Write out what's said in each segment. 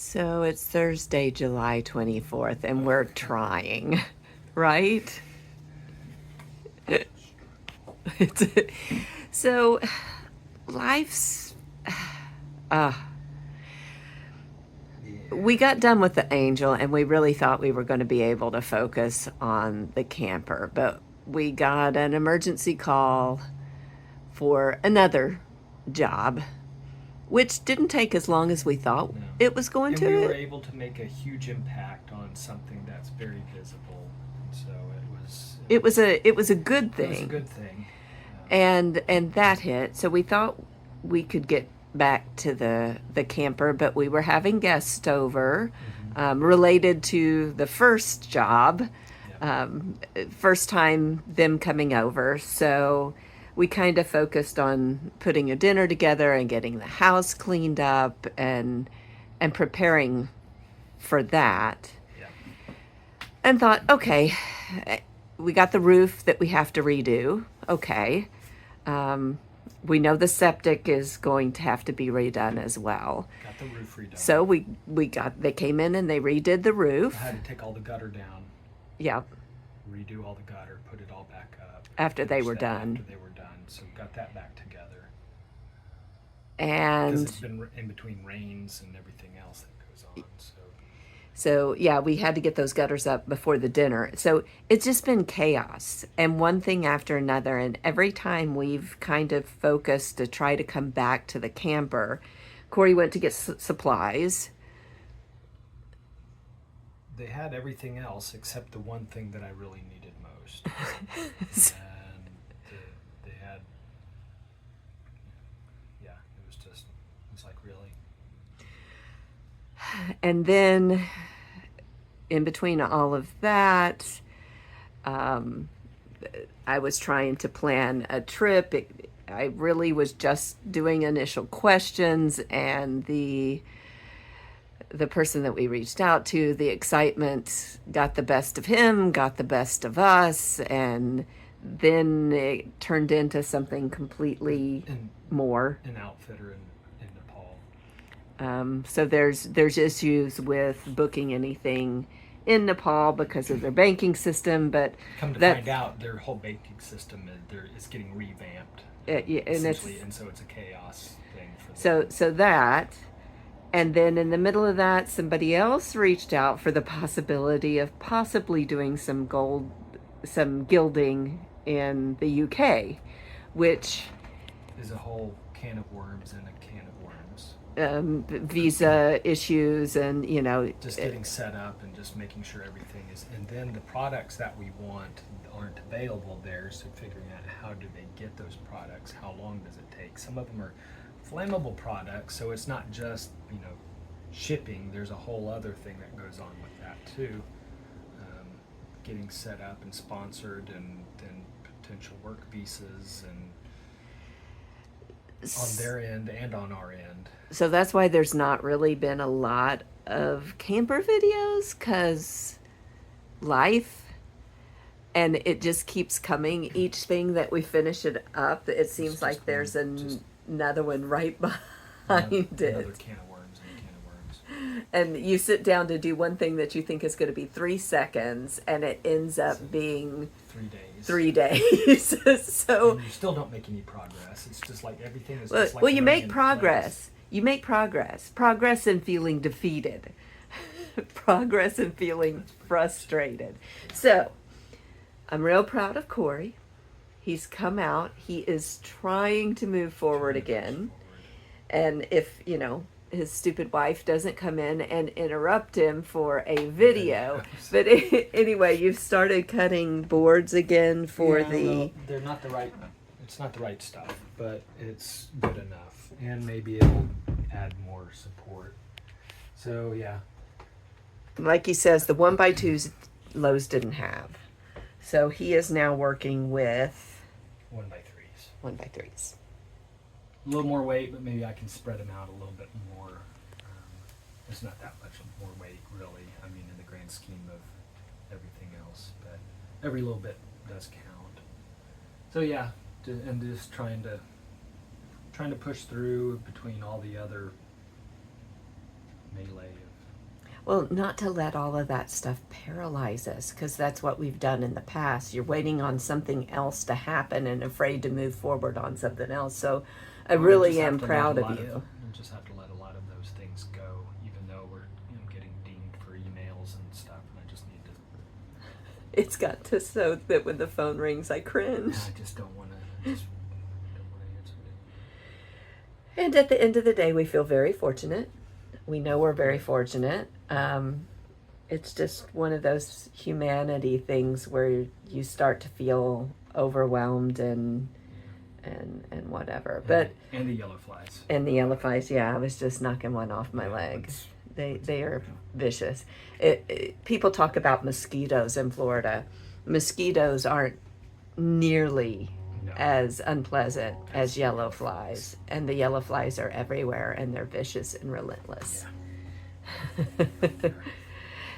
So it's Thursday, July 24th, and we're trying, right? It's, so life's. Uh, we got done with the angel, and we really thought we were going to be able to focus on the camper, but we got an emergency call for another job, which didn't take as long as we thought No. it was going And we were to. able to make a huge impact on something that's very visible. And so It was a good it was a thing. good thing. And that hit. So we thought we could get back to the camper, but we were having guests over, related to the first job, Yeah. first time them coming over. So we kind of focused on putting a dinner together and getting the house cleaned up and preparing for that. Yeah. And thought, okay, we got the roof that we have to redo. Okay. Um, we know the septic is going to have to be redone as well. Got the roof redone. So they came in and they redid the I roof. had to take all the gutter down, Yeah, redo all the gutter, put it all back up. after they finish were that done. After they were done. So got that back together. Because And it's been in between rains and everything else that goes on. so, yeah, we had to get those gutters up before the dinner. So it's just been chaos and one thing after another. And every time we've kind of focused to try to come back to the camper, Corey went to get supplies. They had everything else except the one thing that I really needed most. And they had, yeah, it was like, really? And then in between all of that, um, I was trying to plan a trip. I really was just doing initial questions, and the person that we reached out to, the excitement got the best of him, got the best of us, and then it turned into something completely And more. an outfitter in Nepal. So there's issues with booking anything in Nepal because of their banking system, but Come to that find out, their whole banking system is getting revamped. Yeah, and it's Essentially, and so it's a chaos thing for them. so that, and then in the middle of that, somebody else reached out for the possibility of possibly doing some gilding in the UK, which Is a whole can of worms and a can of worms. visa issues and Just getting set up and just making sure everything is, and then the products that we want aren't available there, so figuring out how do they get those products, how long does it take. Some of them are flammable products, so it's not just shipping. There's a whole other thing that goes on with that too. Getting set up and sponsored, and then potential work visas and on their end and on our end. So that's why there's not really been a lot of camper videos, because life, and it just keeps coming. Each thing that we finish it up, it seems like there's another one right behind Another it. can of worms and a can of worms. And you sit down to do one thing that you think is going to be 3 seconds, and it ends up being 3 days. 3 days. So And you still don't make any progress. It's just like everything is well, just like well, you running make in progress. You make progress in feeling defeated, progress in feeling frustrated. So I'm real proud of Corey. He's come out. He is trying to move forward again. And if his stupid wife doesn't come in and interrupt him for a video. But anyway, you've started cutting boards again for well, they're not the right. It's not the right stuff, but it's good enough, and maybe it'll add more support. So yeah, like he says, the 1x2s Lowe's didn't have. So he is now working with 1x3s. 1x3s. A little more weight, but maybe I can spread them out a little bit more. It's not that much more weight, really. I mean, in the grand scheme of everything else, but every little bit does count. So yeah, and just trying to push through between all the other melee. Well, not to let all of that stuff paralyze us, because that's what we've done in the past. You're waiting on something else to happen and afraid to move forward on something else. So I really am proud of you. We just have to let a lot of those things go, even though we're getting dinged for emails and stuff. And I just need to. It's got to so that when the phone rings, I cringe. I just don't want to. Answer it. And at the end of the day, we feel very fortunate. We know we're very fortunate. It's just one of those humanity things where you start to feel overwhelmed and whatever. But and the yellow flies. And the yellow flies, yeah. I was just knocking one off my leg. They are vicious. People talk about mosquitoes in Florida. Mosquitoes aren't nearly as unpleasant as yellow flies, and the yellow flies are everywhere, and they're vicious and relentless. Yeah.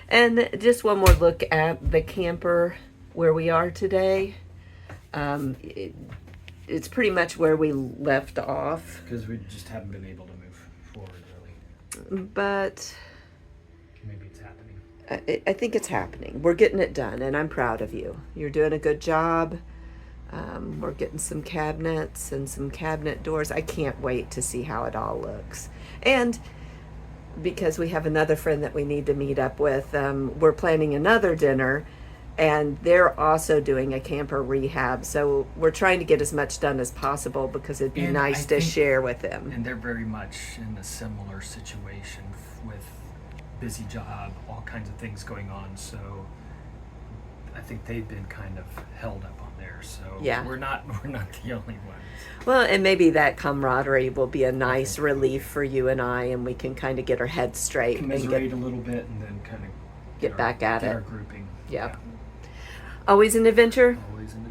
And just one more look at the camper where we are today. It's pretty much where we left off, because we just haven't been able to move forward really. But maybe it's happening. I think it's happening. We're getting it done, and I'm proud of you. You're doing a good job. We're getting some cabinets and some cabinet doors. I can't wait to see how it all looks. And because we have another friend that we need to meet up with, we're planning another dinner, and they're also doing a camper rehab. So we're trying to get as much done as possible, because it'd be nice to share with them. And they're very much in a similar situation with busy job, all kinds of things going on. So I think they've been kind of held up on there. So yeah. we're not the only ones. Well, and maybe that camaraderie will be a nice relief for you and I, and we can kind of get our heads straight. Commiserate a little bit, and then kind of get back at it. Our grouping. Yeah. Always an adventure. Always an